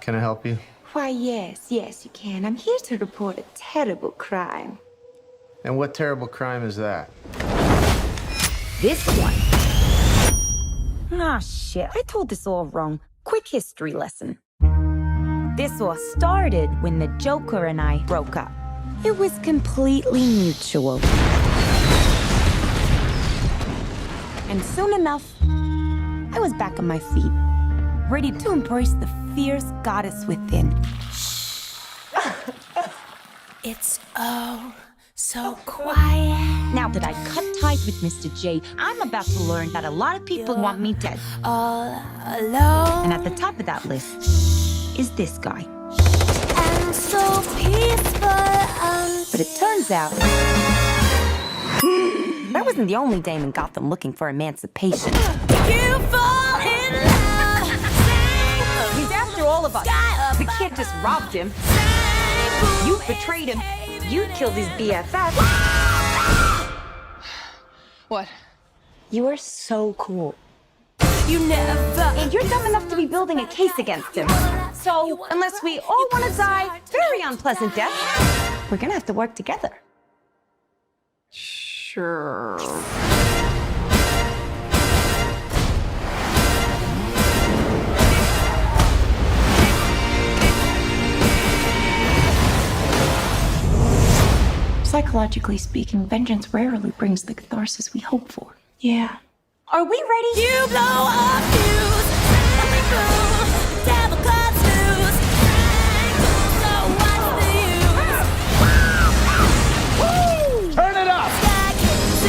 Can I help you? Why, yes, you can. I'm here to report a terrible crime. And what terrible crime is that? This one. Ah, shit. I told this all wrong. Quick history lesson. This all started when the Joker and I broke up. It was completely mutual. And soon enough, I was back on my feet, ready to embrace the fierce goddess within. It's so quiet. Now that I cut ties with Mr. J, I'm about to learn that a lot of people want me dead. All alone. And at the top of that list is this guy. And so peaceful. But it turns out I wasn't the only dame in Gotham looking for emancipation. You fall in love. He's after all of us. We can't just rob him. You betrayed him. You killed his BFF. What? You are so cool. You never. And you're dumb enough to be building a case against him. So, unless we all want to die very unpleasant deaths, we're gonna have to work together. Sure. Psychologically speaking, vengeance rarely brings the catharsis we hope for. Yeah. Are we ready? You blow a fuse.